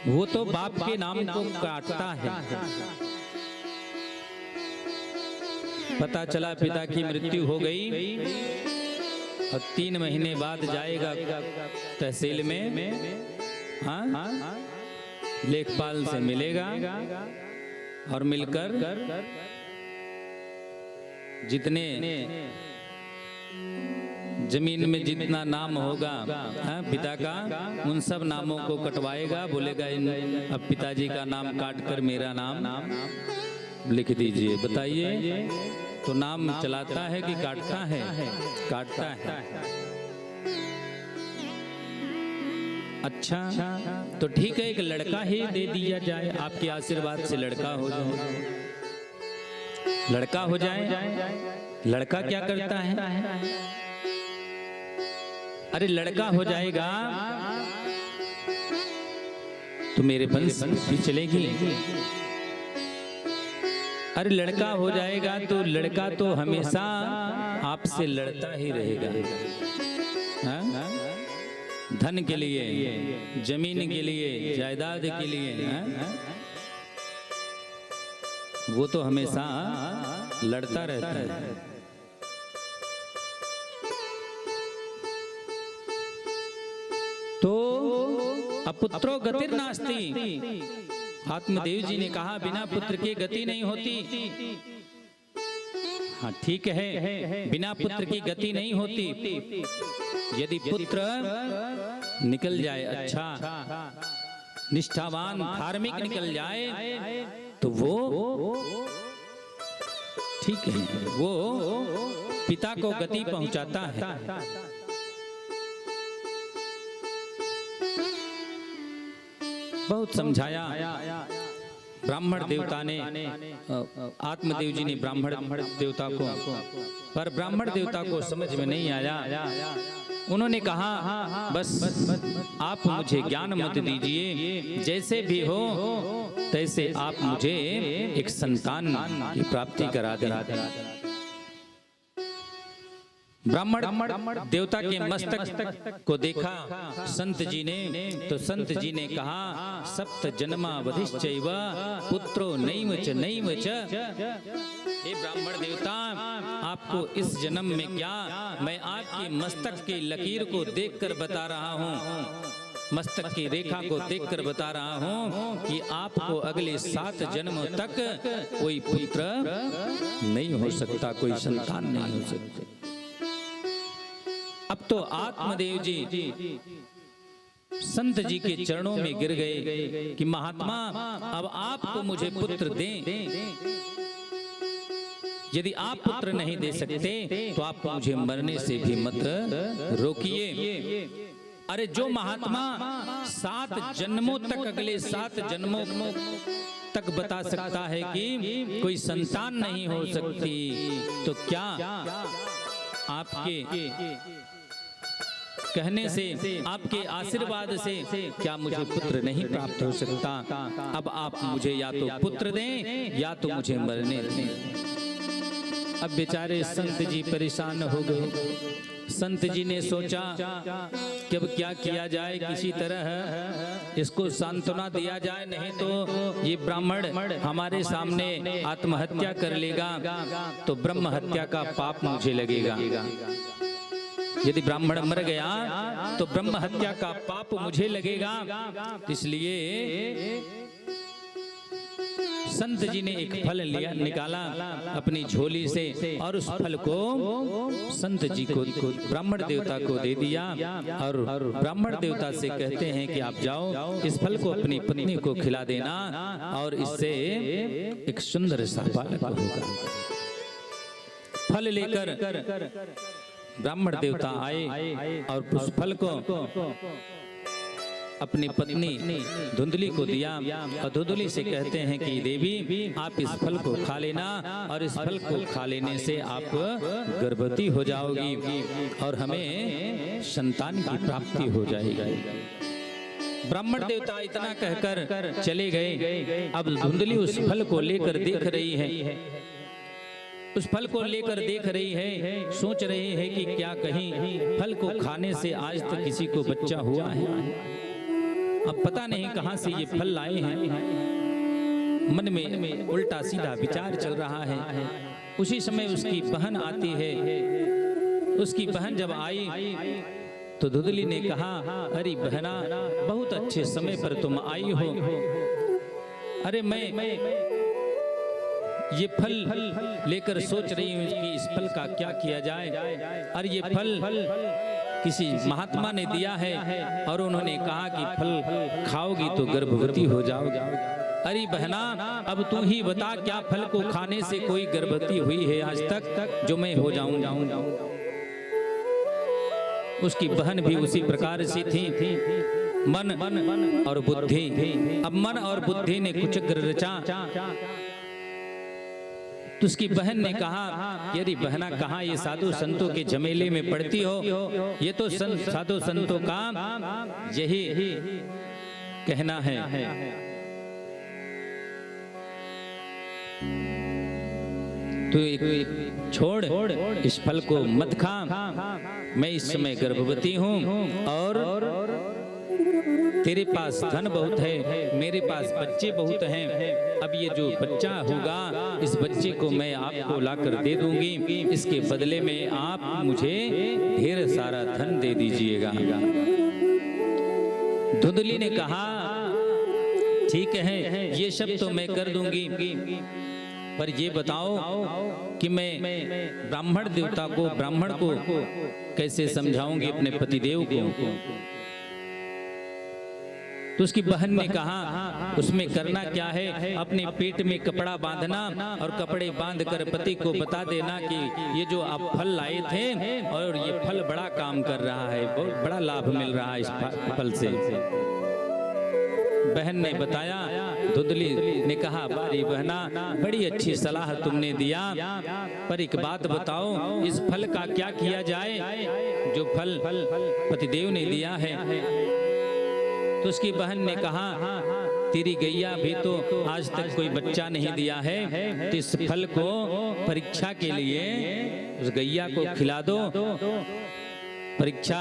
वो तो बाप के नाम को काटता है। पता चला पिता की मृत्यु हो गई और 3 महीने बाद जाएगा तहसील में, हाँ, लेखपाल से मिलेगा और मिलकर जितने जमीन में जितना नाम होगा, हाँ, पिता का, उन सब नामों को कटवाएगा। बोलेगा अब पिताजी का नाम काटकर मेरा नाम लिख दीजिए। बताइए, तो नाम चलाता है कि काटता है? काटता है। अच्छा, तो ठीक है, एक लड़का ही दे दिया जाए, आपके आशीर्वाद से लड़का हो जाए। लड़का हो जाए। लड़का क्या करता है? अरे लड़का हो जाएगा तो मेरे वंश भी चलेगी। अरे लड़का हो जाएगा तो लड़का तो हमेशा आपसे लड़ता ही रहेगा, हाँ? धन के लिए, जमीन के लिए, जायदाद के लिए, हाँ? वो तो हमेशा लड़ता रहता है। तो अपुत्रो गतिर नास्ति, आत्मदेव जी ने कहा बिना पुत्र के गति नहीं होती। हाँ ठीक है, बिना पुत्र की गति नहीं होती। यदि पुत्र निकल जाए, अच्छा निष्ठावान धार्मिक निकल जाए, तो वो ठीक है, वो पिता को गति पहुंचाता है। बहुत समझाया ब्राह्मण देवता ने, आत्मदेव जी ने ब्राह्मण देवता को, पर ब्राह्मण देवता को समझ में नहीं आया। उन्होंने कहा बस आप मुझे ज्ञान मत दीजिए, जैसे भी हो तैसे आप मुझे एक संतान की प्राप्ति करा दें। ब्राह्मण देवता के मस्तक को देखा संत जी ने, तो संत जी ने कहा सप्त जन्मावधिश्चैव पुत्रो नैव च। हे ब्राह्मण देवता, आपको इस जन्म में क्या, मैं आपके मस्तक की लकीर को देखकर बता रहा हूँ, मस्तक की रेखा को देखकर बता रहा हूँ कि आपको अगले 7 जन्मों तक कोई पुत्र नहीं हो सकता, कोई संतान नहीं हो सकती। अब तो आत्मदेव जी संत जी के चरणों में गिर गए कि महात्मा अब आपको मुझे पुत्र दें। यदि आप पुत्र नहीं दे सकते तो आप मुझे मरने से भी मत रोकिए। अरे जो महात्मा 7 जन्मों तक, अगले 7 जन्मों तक बता सकता है कि कोई संतान नहीं हो सकती, तो क्या आपके कहने से, आपके आशीर्वाद से क्या मुझे पुत्र नहीं प्राप्त हो सकता? अब आप मुझे या तो पुत्र दें या तो मुझे मरने दें। अब बेचारे संत जी परेशान हो गए। संत जी ने सोचा कि अब क्या किया जाए, किसी तरह इसको सांत्वना दिया जाए, नहीं तो ये ब्राह्मण हमारे सामने आत्महत्या कर लेगा तो ब्रह्म हत्या का पाप मुझे लगेगा। यदि ब्राह्मण मर गया तो ब्रह्म हत्या का पाप मुझे लगेगा। इसलिए संत जी ने एक फल लिया, निकाला अपनी झोली से और उस फल को संत जी को, ब्राह्मण देवता को दे दिया। और ब्राह्मण देवता से कहते हैं कि आप जाओ, इस फल को अपनी पत्नी को खिला देना और इससे एक सुंदर सा बालक होगा। फल लेकर ब्राह्मण देवता आए और उस फल को अपनी पत्नी धुंधली को दिया और धुंधली से कहते हैं कि देवी आप इस फल को खा लेना और इस फल को खा लेने से आप गर्भवती हो जाओगी और हमें संतान की प्राप्ति हो जाएगी। ब्राह्मण देवता इतना कहकर चले गए। अब धुंधली उस फल को लेकर देख रही है, उस फल को लेकर देख रही है, सोच रही है कि क्या कहीं फल को खाने से आज तक किसी को बच्चा हुआ है। अब पता नहीं कहां से ये फल लाए हैं। मन में उल्टा सीधा विचार चल रहा है। उसी समय उसकी बहन आती है। उसकी बहन जब आई तो धुंधली ने कहा, अरे बहना, बहुत अच्छे समय पर तुम आई हो। अरे मैं ये फल लेकर सोच रही हूँ कि इस फल का क्या किया जाए। और ये फल किसी महात्मा ने दिया है और उन्होंने कहा कि फल खाओगी तो गर्भवती हो जाओगी। अरे बहना, अब तू ही बता, क्या फल को खाने से कोई गर्भवती हुई है आज तक जो मैं हो जाऊं? उसकी बहन भी उसी प्रकार से थी, मन और बुद्धि। अब मन और बुद्धि ने कुछ रचा। तो उसकी बहन ने कहा कि अरे बहना, कहाँ ये साधु संतों के झमेले में पड़ती हो? ये तो साधु संतों का यही कहना है। तो छोड़, इस फल को मत खा। मैं इस समय गर्भवती हूँ और तेरे पास धन बहुत है, मेरे पास बच्चे बहुत हैं। अब ये जो बच्चा होगा, इस बच्चे को मैं आपको लाकर दे दूंगी। इसके बदले में आप मुझे ढेर सारा धन दे दीजिएगा। धुंधली ने कहा, ठीक है, ये सब तो मैं कर दूंगी, पर ये बताओ कि मैं ब्राह्मण देवता को, ब्राह्मण को कैसे समझाऊंगी अपने पतिदेव को? तो उसकी बहन ने कहा, उसमें करना क्या है, अपने पेट में कपड़ा बांधना और कपड़े बांधकर पति को बता देना कि ये जो आप फल लाए थे और ये फल बड़ा काम कर रहा है, बहुत बड़ा लाभ मिल रहा है इस फल से। बहन ने बताया। धुंधली ने कहा, बारी बहना, बड़ी अच्छी सलाह तुमने दिया, पर एक बात बताओ, इस फल का क्या किया जाए जो फल पतिदेव ने दिया है? तो उसकी बहन ने कहा, तेरी गैया भी तो आज तक कोई बच्चा नहीं दिया है, तो इस फल को परीक्षा के लिए उस गैया को खिला दो। परीक्षा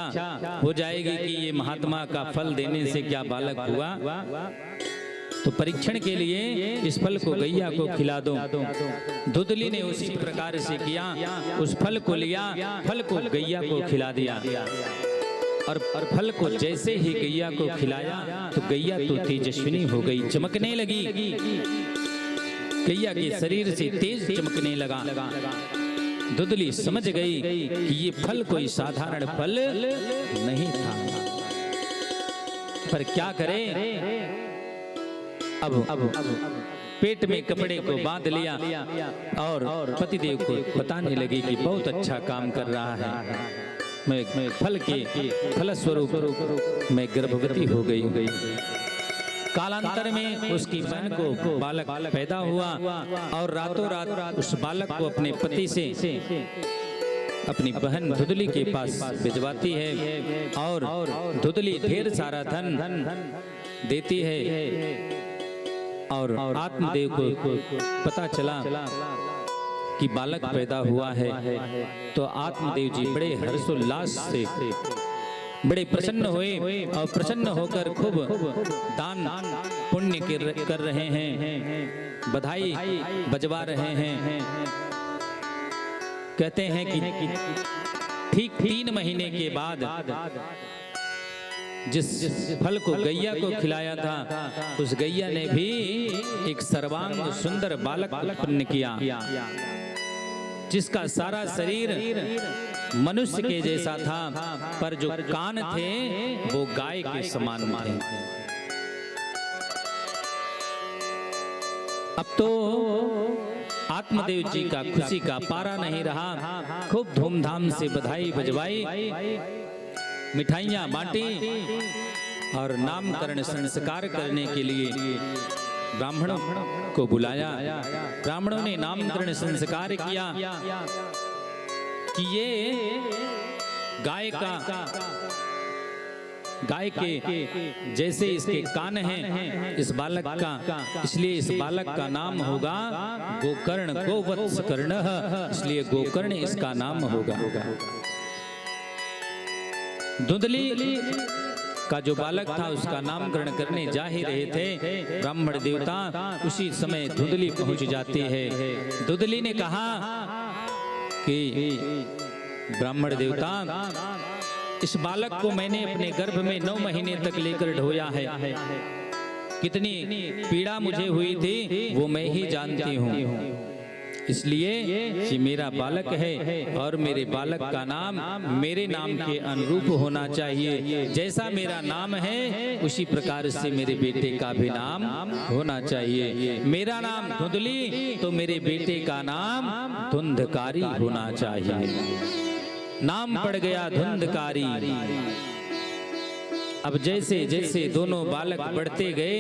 हो जाएगी कि ये महात्मा का फल देने से क्या बालक हुआ। तो परीक्षण के लिए इस फल को गैया को खिला दो। धुंधली ने उसी प्रकार से किया, उस फल को लिया, फल को गैया को खिला दिया। और फल को जैसे ही गैया को खिलाया तो गैया तो तेजस्विनी हो गई, चमकने लगी। गैया के शरीर से तेज चमकने लगा। धुंधली समझ गई कि ये फल कोई साधारण फल नहीं था, पर क्या करे। अब पेट में कपड़े को बांध लिया और पतिदेव को बताने लगी कि बहुत अच्छा काम कर रहा है, मैं फल के फलस्वरूप मैं गर्भवती हो गई। कालांतर में उसकी बहन को बालक पैदा हुआ और रातों रात उस बालक को अपने पति से अपनी बहन धुंधली के पास भिजवाती है और धुंधली ढेर सारा धन देती है। और आत्मदेव को पता चला कि बालक पैदा हुआ है, तो आत्मदेव जी बड़े हर्षोल्लास से बड़े प्रसन्न हुए और प्रसन्न होकर खूब दान पुण्य कर रहे हैं, बधाई बजवा रहे हैं। कहते हैं कि ठीक 3 महीने के बाद जिस फल को गैया को खिलाया था, उस गैया ने भी एक सर्वांग सुंदर बालक उत्पन्न किया, जिसका सारा शरीर मनुष्य के जैसा था, पर जो कान थे वो गाय के समान थे। अब तो आत्मदेव जी का खुशी का पारा नहीं रहा। खूब धूमधाम से बधाई बजवाई, मिठाइयाँ बांटी और नामकरण संस्कार करने के लिए ब्राह्मणों को बुलाया। ब्राह्मणों ने नामकरण संस्कार किया कि ये गाय के जैसे इसके कान हैं इस बालक का, इसलिए इस बालक का नाम होगा गोकर्ण, गोवत्स कर्ण, इसलिए गोकर्ण इसका नाम होगा। धुंधली का जो बालक था उसका नामकरण करने जा ही रहे थे, ब्राह्मण देवता उसी समय धुंधली पहुंच जाती है। धुंधली ने कहा कि ब्राह्मण देवता, इस बालक को मैंने अपने गर्भ में 9 महीने तक लेकर ढोया है। कितनी पीड़ा मुझे हुई थी वो मैं ही जानती हूँ, इसलिए ये मेरा बालक है और मेरे बालक का नाम मेरे नाम के अनुरूप होना चाहिए। जैसा मेरा नाम है उसी प्रकार से मेरे बेटे का भी नाम होना चाहिए। मेरा नाम धुंधली तो मेरे बेटे का नाम धुंधकारी होना चाहिए। नाम पड़ गया धुंधकारी। अब जैसे जैसे दोनों बालक बढ़ते गए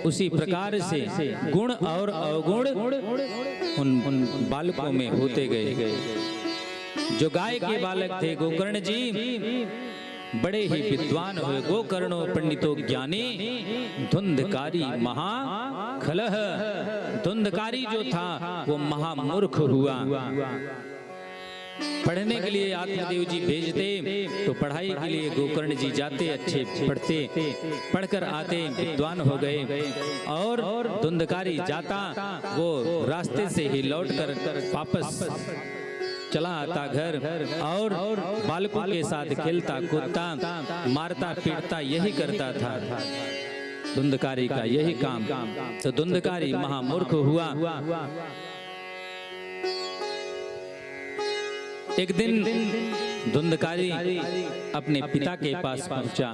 उसी प्रकार से गुण और अवगुण उन बालकों में होते गए। जो गाय के बालक थे गोकर्ण जी बड़े ही विद्वान हुए। गोकर्णो पंडितो ज्ञानी धुंधकारी महाखलह। धुंधकारी जो था वो महामूर्ख हुआ। पढ़ने के लिए आत्मदेव जी भेजते तो पढ़ाई के लिए गोकर्ण जी जाते, अच्छे पढ़ते, पढ़कर आते, विद्वान हो गए। और धुंधकारी जाता वो रास्ते से ही लौटकर वापस चला आता घर और बालकों के साथ खेलता कूदता, मारता पीटता यही करता था। धुंधकारी का यही काम। तो धुंधकारी महामूर्ख हुआ। एक दिन धुंधकारी अपने पिता के पास पहुंचा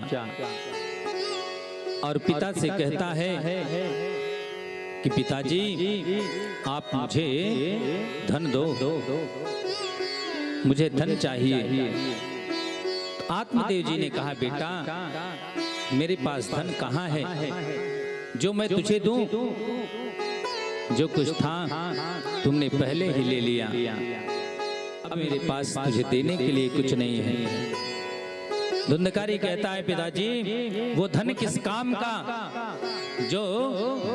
और पिता से कहता है कि पिताजी आप मुझे धन दो, मुझे धन चाहिए। आत्मदेव जी ने कहा बेटा मेरे पास धन कहाँ है जो मैं तुझे दूं? जो कुछ था तुमने पहले ही ले लिया, अब मेरे पास तुझे देने के लिए कुछ नहीं है। धुंधकारी कहता है पिताजी वो धन किस काम का जो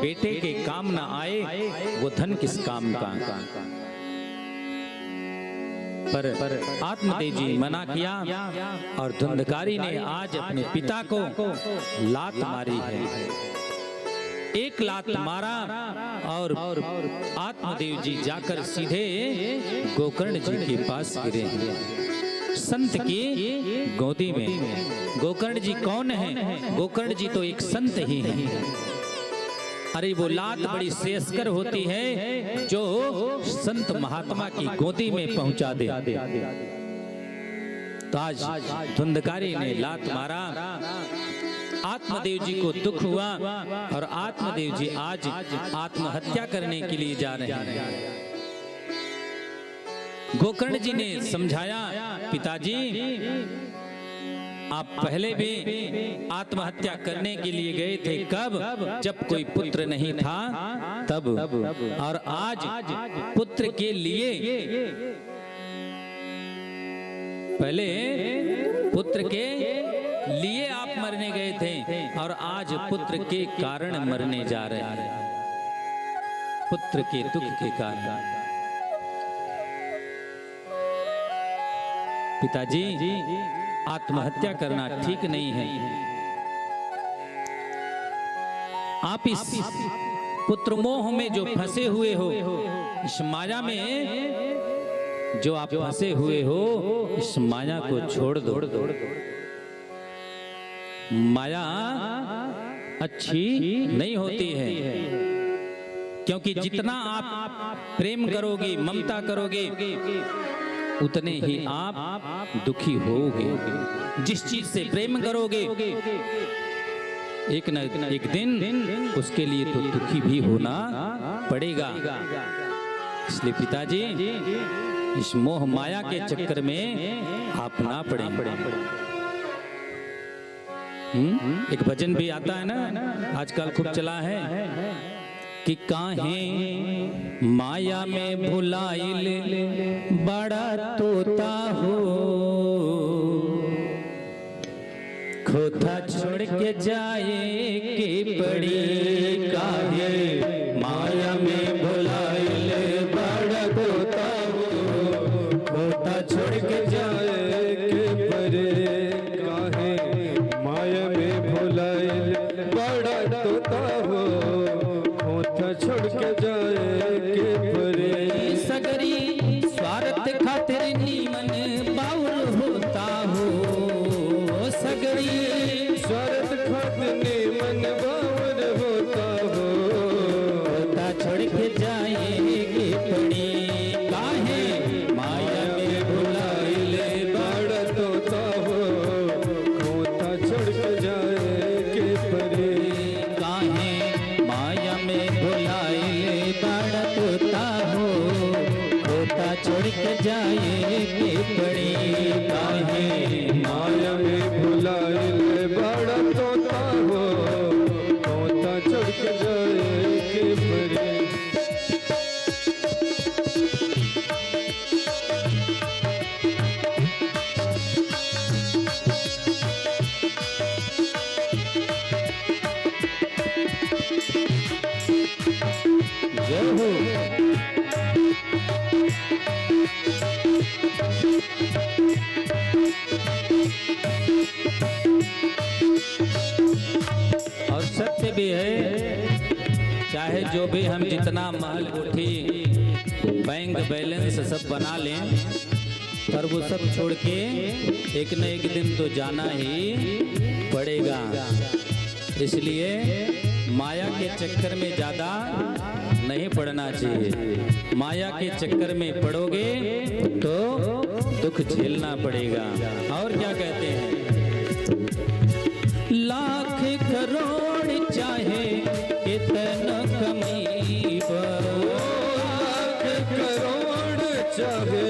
बेटे के काम ना आए, वो धन किस काम का? पर आत्मदेव जी मना किया और धुंधकारी ने आज अपने पिता को लात मारी है। एक लात मारा और आत्मदेव जी जाकर सीधे गोकर्ण जी के पास गिरे, संत की गोदी में। गोकर्ण जी कौन है? गोकर्ण जी तो एक संत ही है। अरे वो लात बड़ी श्रेयस्कर होती है जो संत महात्मा की गोदी में पहुंचा दे। तो आज धुंधकारी ने लात मारा। आत्मदेव जी को दुख हुआ और आत्मदेव जी आज आत्महत्या करने के लिए जा रहे हैं। गोकर्ण जी ने समझाया पिताजी आप पहले भी आत्महत्या करने के लिए गए थे। कब? जब कोई पुत्र नहीं था तब। और आज पुत्र के लिए, पहले पुत्र के लिए आप मरने गए थे और आज पुत्र के कारण मरने जा रहे हैं, पुत्र के दुख के कारण। पिताजी आत्महत्या करना ठीक नहीं है। आप इस पुत्र मोह में जो फंसे हुए हो, इस माया में जो आप फंसे हुए हो, इस माया को छोड़ दो। माया अच्छी नहीं होती है, क्योंकि जितना आप प्रेम करोगे, ममता करोगे, उतने ही आप दुखी होगे। जिस चीज से प्रेम करोगे एक न एक दिन उसके लिए तो दुखी भी होना पड़ेगा। इसलिए पिताजी इस मोह माया के चक्कर में आप ना पड़े। एक भजन भी आता है ना, आजकल खूब चला है कि काहे माया में भुलाइल बड़ा तोता हो, खोता छोड़ के जाए के पड़ी। काहे माया में भुलाइल बड़ा तोता हो, खोता छोड़ के जाए के पड़ी। काहे माया में बड़ा तोता हो होता छोड़ के जाए के परे। सगरी स्वार्थ खातिर नीमन बाउल होता हो, सगरी स्वार्थ खातिर नीमन बाउल होता हो, होता छोड़ के जाए के पड़ी। काहे माया में भुलाइले बड़ा तोता हो होता छोड़ के जाए के परे। काहे माया में भुलाइले बड़ा तोता हो, होता छोड़ के जाए के पड़ी। काहे माया में भुलाइले बड़ा तोता हो होता छोड़ के जाए के परे। जय हो। और सत्य भी है, चाहे जो भी हम जितना महल कोठी बैंक बैलेंस सब बना लें, पर वो सब छोड़ के एक न एक दिन तो जाना ही पड़ेगा। इसलिए माया के चक्कर में ज़्यादा नहीं पड़ना चाहिए। माया के चक्कर में पड़ोगे तो दुख झेलना पड़ेगा। और क्या कहते हैं, लाख करोड़ चाहे कितना कमीबा, लाख करोड़ चाहे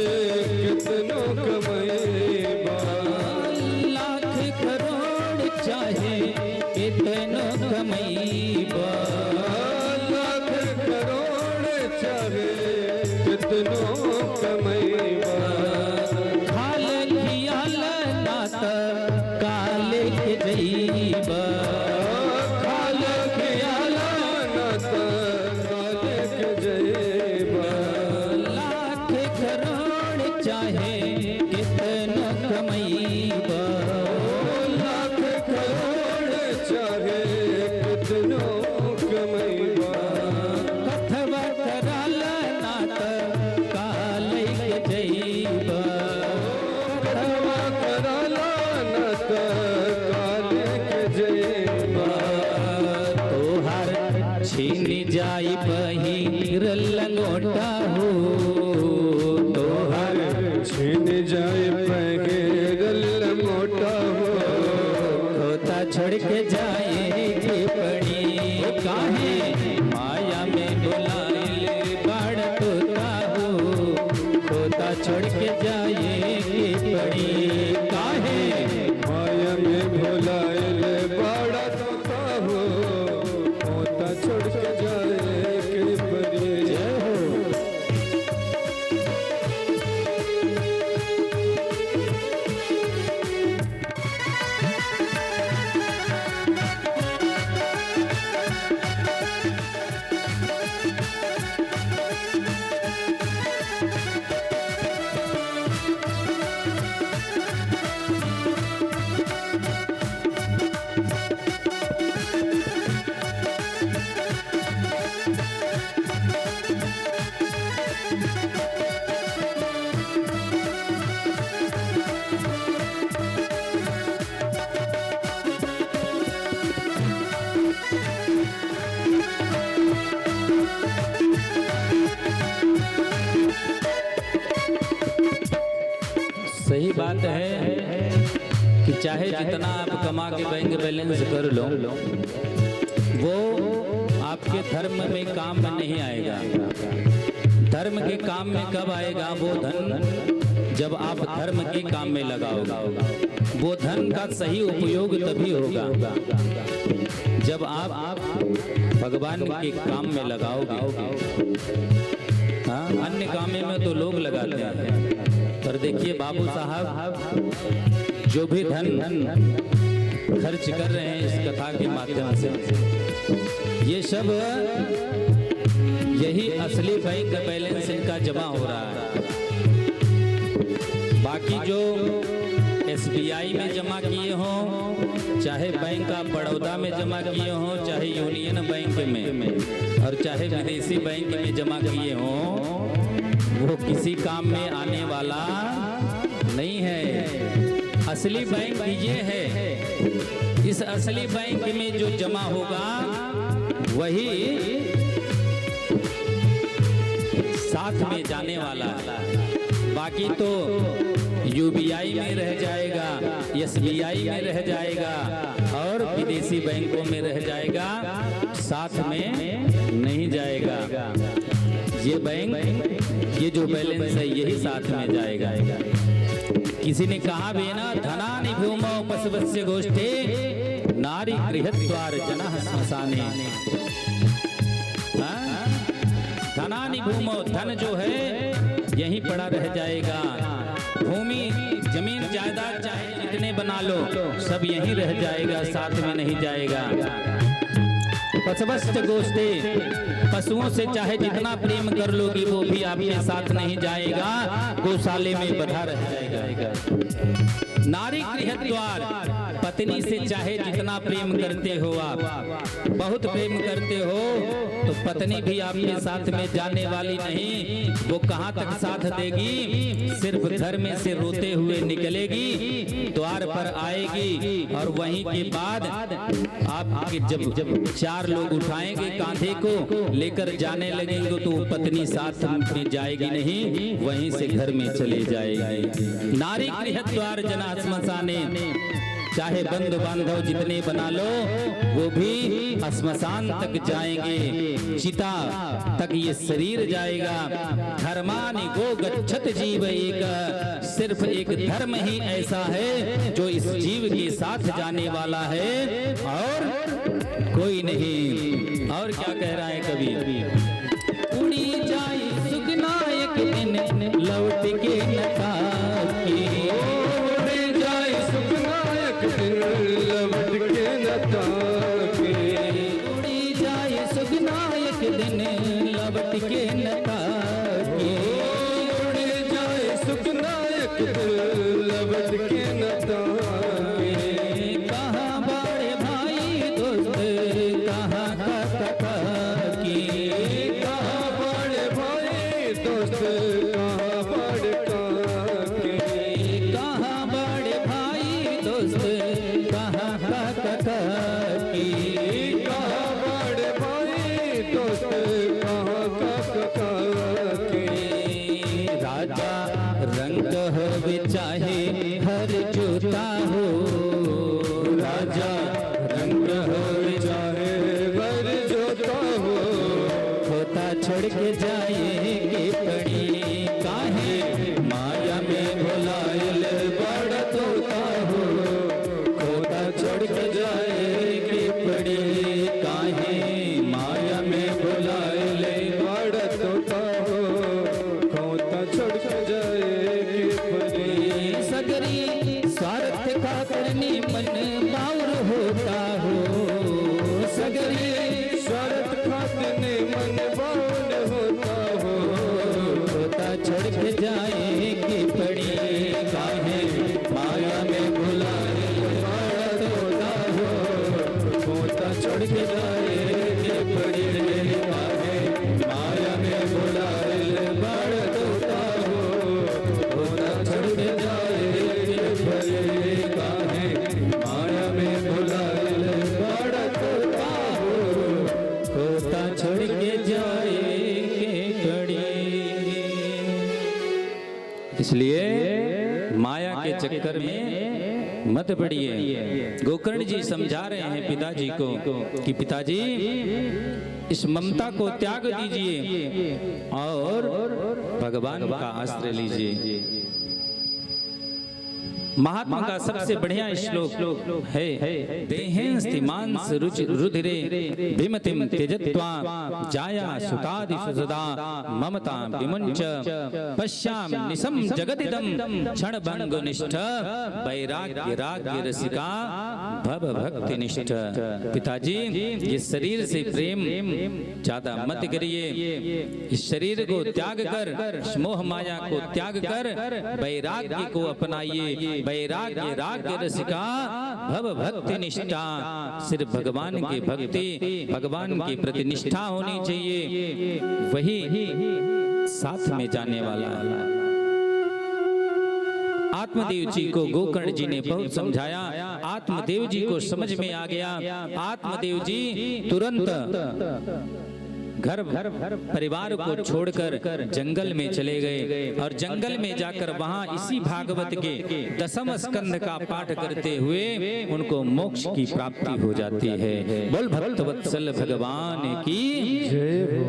कितनो कमाएबा, लाख करोड़ चाहे कितना कमीबा, लाख करोड़ चाहे कितनो कमाएबा, खाल खियाल नात काले के जईबा, खाल खियाल नात काले के जईबा, लाख करोड़ चाहे कितना कमईबा, लाख करोड़ चाहे कितनो कमाएबा, कथवा कराल नात काले के जईबा, कथवा कराला नात काले के जईबा, तोहार छीन जाई पहिर लंगोटा हो, तोहार छीन जाए पैगल मोटा हो, खोता छोड़ के जाए के पड़ी। काहे माया में बुलाइले बड़ा तोता हो, खोता छोड़ के जाए के पड़ी। काहे माया में भुलाइले बड़ा तोता हो होता छोड़ के जाए के परे। जय हो। सही बात है कि चाहे जितना आप कमा के बैंक बैलेंस कर लो, वो आपके धर्म में काम में नहीं आएगा। धर्म के काम में कब आएगा वो धन, जब आप धर्म के काम में लगाओगे। वो धन का सही उपयोग तभी होगा जब आप भगवान के काम में लगाओगे। हाँ, अन्य काम में तो लोग लगाते हैं, पर देखिए बाबू साहब जो भी धन खर्च कर रहे हैं इस कथा के माध्यम से, ये सब यही असली बैंक बैलेंस इनका जमा हो रहा है। बाकी जो SBI में जमा किए हो, चाहे बैंक ऑफ बड़ौदा में जमा किए हो, चाहे यूनियन बैंक में और चाहे विदेशी बैंक में जमा किए हो, वो किसी काम में आने वाला नहीं है। असली बैंक ये है, इस असली बैंक में जो जमा होगा वही साथ में जाने वाला है। बाकी तो UBI में रह जाएगा, SBI में रह जाएगा और विदेशी बैंकों में रह जाएगा, साथ में नहीं जाएगा। ये बैंक, ये जो बैलेंस है यही साथ में जाएगा। किसी ने कहा भी ना, धनानि भूमौ पशुवस्य गोष्ठे नारी गृहद्वार जनः श्मशाने। धनानि भूमौ, धन जो है यहीं पड़ा रह जाएगा। भूमि, जमीन जायदाद चाहे जितने बना लो, सब यहीं रह जाएगा, साथ में नहीं जाएगा। पशुवस्य गोष्ठे, पशुओं से चाहे जितना प्रेम कर लोगी वो भी आपके साथ नहीं जाएगा, गौशाले में बंधा रह जाएगा। नारी गृहद्वार, पत्नी से चाहे जितना प्रेम करते हो आप, बहुत प्रेम करते हो, तो पत्नी भी आपके साथ में जाने वाली नहीं। वो कहाँ तक साथ देगी, सिर्फ घर में से रोते हुए निकलेगी, द्वार पर आएगी और वहीं के बाद आपके जब चार लोग उठाएंगे कांधे को लेकर जाने लगेंगे तो पत्नी साथ में जाएगी नहीं, वहीं से घर में चले जाएगी। नारी गृहद्वार जना श्मशाने, चाहे बंधु बांधव जितने बना लो वो भी श्मशान तक जाएंगे, चिता तक ये शरीर जाएगा। धर्मानि गो गच्छत जीव एक, सिर्फ एक धर्म ही ऐसा है जो इस जीव के साथ जाने वाला है और कोई नहीं। और क्या कह रहा है कवि, उड़ी जाए सुगना एक दिन लौट के न ताकी, उड़ी जाए सुगना एक दिन लौट के न ताकी, उड़ी जाए सुगना एक दिन लौट के न ताकी, उड़ी जाए सुगना एक दिन लौट के न ताकी। कहाँ बड़े भाई दोस्त कहाँ काका की, कहाँ बड़े भाई दोस्त कहाँ बड़े काके, कहाँ बड़े भाई दोस्त कहाँ काका की, कहाँ बड़े भाई दोस्त कहाँ काका के। राजा रंग हो चाहे हर जोता हो, राजा रंग हो चाहे वर जोता हो, खोता छोड़ के जाएंगे पड़ी, काहे माया में भुलायल बड़ा तोता हो, खोता छोड़ के जाएंगे पड़ी, काहे माया में भुलायल बड़ा तोता हो, खोता छोड़ के जाए परी। सगरी स्वार्थ का करने मन बाउर होता हो, सगरी स्वार्थ खातने मन बाउल होता हो, खोता छोड़ के जाएंगे पड़ी, काहे माया में भुलाए बड़ा तोता हो, खोता छोड़ के जाए परी। काहे माया में बुलाए बड़ा तोता हो, खोता छोड़ के जाए परी। काहे माया में बुलाए बड़ा तोता हो, खोता छोड़ के जाएंगे पड़ी। इसलिए माया के चक्कर में मत पड़िए। गोकर्ण जी समझा रहे हैं पिताजी को कि पिताजी इस ममता को त्याग दीजिए और भगवान का आश्रय लीजिए। महात्मा का सबसे बढ़िया श्लोक है, देहेंस्ति मांस रुधिरे विमतिम त्यजत्वा जाया सुतादिषु सदा ममता विमुञ्च पश्यामि निशं जगदिदं क्षणभंग निष्ठ वैराग्य राज्य रसिका भव भक्ति निष्ठ। पिताजी ये शरीर से प्रेम ज्यादा मत करिए, इस शरीर को त्याग कर, मोह माया को त्याग कर वैराग्य को अपनाइए, वैराग्य राग रसिका भव भक्ति निष्ठा। सिर्फ भगवान की भक्ति, भगवान के प्रति निष्ठा होनी चाहिए, वही साथ में जाने वाला। आत्मदेव जी को गोकर्ण जी ने बहुत समझाया, आत्मदेव जी को समझ में आ गया। आत्मदेव जी तुरंत घर परिवार को छोड़कर जंगल में चले गए और जंगल में जाकर वहां इसी भागवत के 10वें स्कंध का पाठ करते हुए उनको मोक्ष की प्राप्ति हो जाती है। बोल भक्तवत्सल भगवान की जय हो।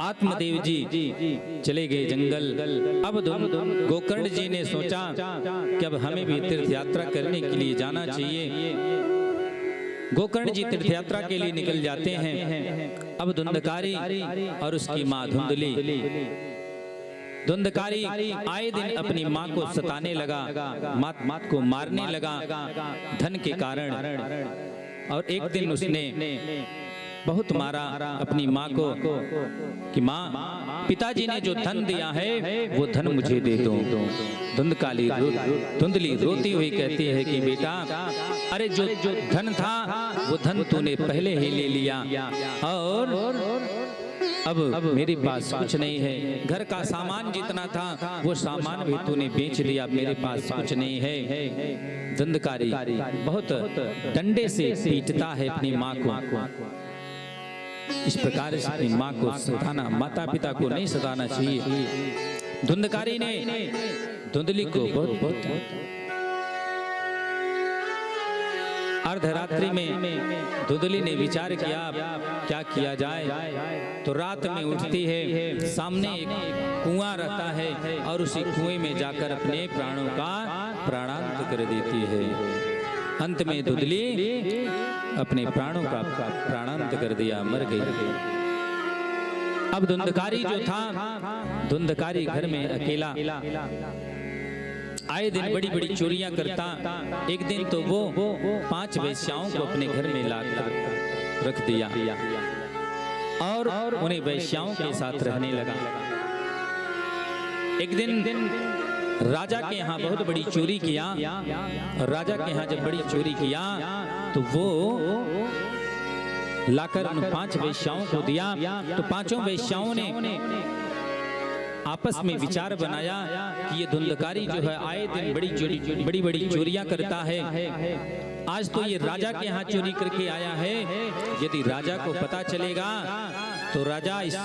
आत्मदेव जी चले गए जंगल। अब गोकर्ण जी ने सोचा कि अब हमें भी तीर्थ यात्रा करने के लिए जाना चाहिए। गोकर्ण जी तीर्थ यात्रा के लिए निकल जाते हैं। अब धुंधकारी और उसकी माँ धुंधली, धुंधकारी आए दिन अपनी माँ को सताने लगा, माँ को मारने लगा धन के कारण। और एक दिन उसने बहुत मारा अपनी माँ को कि माँ, पिताजी ने जो धन दिया है वो धन मुझे दे दो। धुंधली रोती हुई कहती है कि बेटा, अरे जो धन था वो धन तूने पहले ही ले लिया और अब मेरे पास कुछ नहीं है। घर का सामान जितना था वो सामान भी तूने बेच दिया, मेरे पास कुछ नहीं है। धुंधकारी बहुत डंडे से पीटता है अपनी माँ को। इस प्रकार से अपनी माँ को सताना, माता पिता को नहीं सताना चाहिए। धुंधकारी ने धुंधली को बहुत अर्धरात्रि में धुंधली ने विचार किया क्या किया जाए। तो रात में उठती है, सामने एक कुआं रहता है और उसी कुएं में जाकर अपने प्राणों का प्राणांत कर देती है। अंत में धुंधली अपने प्राणों का प्राणांत कर दिया, मर गई। अब धुंधकारी जो था, धुंधकारी घर में अकेला आए दिन बड़ी बड़ी चोरियां करता। एक दिन तो वो 5 वेश्याओं को अपने घर में ला रख दिया और उन्हें वेश्याओं के साथ रहने लगा। एक दिन राजा के यहाँ बहुत बड़ी चोरी किया। राजा के यहाँ जब बड़ी चोरी किया तो वो लाकर उन 5 वेश्याओं को दिया। तो 5 वेश्याओं ने आपस में विचार बनाया कि ये धुंधकारी जो है आए दिन बड़ी बड़ी चोरियां करता है। आज तो ये राजा के यहाँ चोरी करके आया है। यदि राजा को पता चलेगा तो राजा इस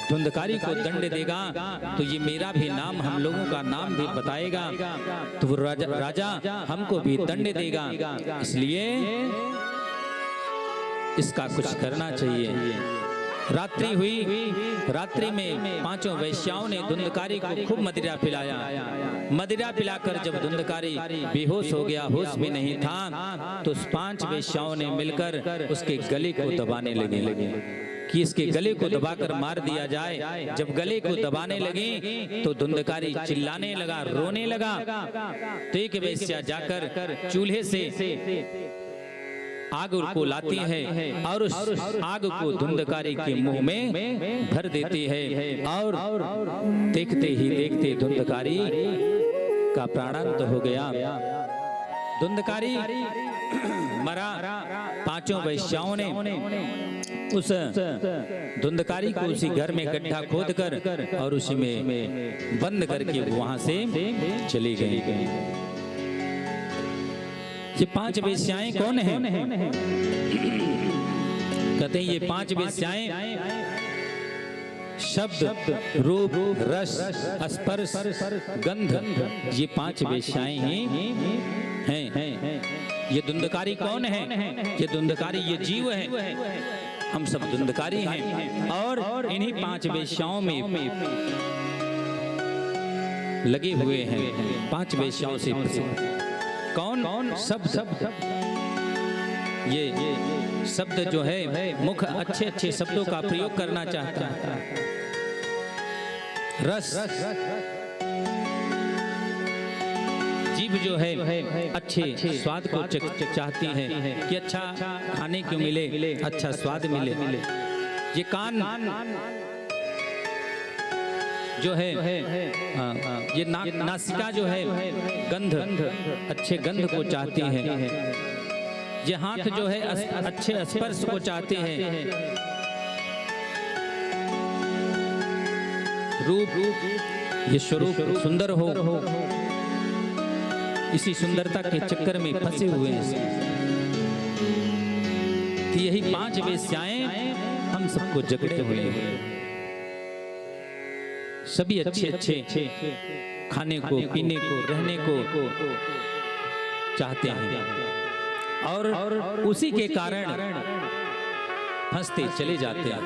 धुंधकारी को दंड देगा, तो ये मेरा भी नाम, हम लोगों का नाम भी बताएगा, तो वो राजा हमको भी दंड देगा। इसलिए इसका कुछ करना चाहिए। रात्रि हुई, रात्रि में 5 वेश्याओं ने धुंधकारी को खूब मदिरा पिलाया। मदिरा पिलाकर जब धुंधकारी बेहोश हो गया, होश में नहीं था, तो उस 5 वेश्याओं ने मिलकर उसके गले को दबाने लगे कि इसके गले को दबाकर मार दिया जाए। जब गले को दबाने लगे तो धुंधकारी चिल्लाने लगा, रोने लगा। तो एक वेश्या जाकर चूल्हे से आग को लाती है और उस आग को धुंधकारी के मुंह में भर देती है और देखते ही देखते धुंधकारी का प्राणांत हो गया। धुंधकारी मरा। 5 वेश्याओं ने उस धुंधकारी को उसी घर में गड्ढा खोदकर और उसी में बंद करके वहां से चली गई। ये 5 वेश्याएं कौन हैं? कहते हैं ये 5 वेश्याएं शब्द, रूप, रस, स्पर्श, गंध, ये 5 वेश्याएं ही हैं। ये धुंधकारी कौन है? ये धुंधकारी ये जीव है, हम सब धुंधकारी हैं और इन्हीं 5 वेश्याओं में लगे हुए हैं। 5 वेश्याओं से कौन? शब्द। ये शब्द जो है मुख अच्छे अच्छे शब्दों का प्रयोग करना चाहता है। रस, जीभ जो है अच्छे स्वाद को चाहती है कि अच्छा खाने को मिले, अच्छा स्वाद मिले। ये कान जो है ये नासिका जो है गंध, अच्छे गंध को चाहती है। ये हाथ जो है अच्छे स्पर्श को चाहते हैं। रूप ये स्वरूप सुंदर हो, इसी सुंदरता के चक्कर में फंसे हुए हैं। कि यही 5 वेश्याएं हम सबको जकड़े हुए हैं। सभी अच्छे अच्छे खाने को, पीने को, रहने को चाहते हैं और उसी के कारण फंसते चले जाते हैं।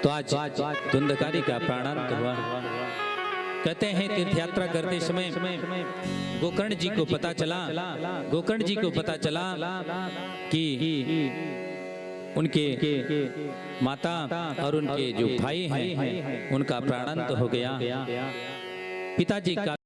तो आज धुंधकारी का प्राणांत हुआ। कहते हैं तीर्थ यात्रा करते समय गोकर्ण जी को पता चला कि उनके माता और उनके जो भाई हैं उनका प्राणांत हो गया। पिताजी का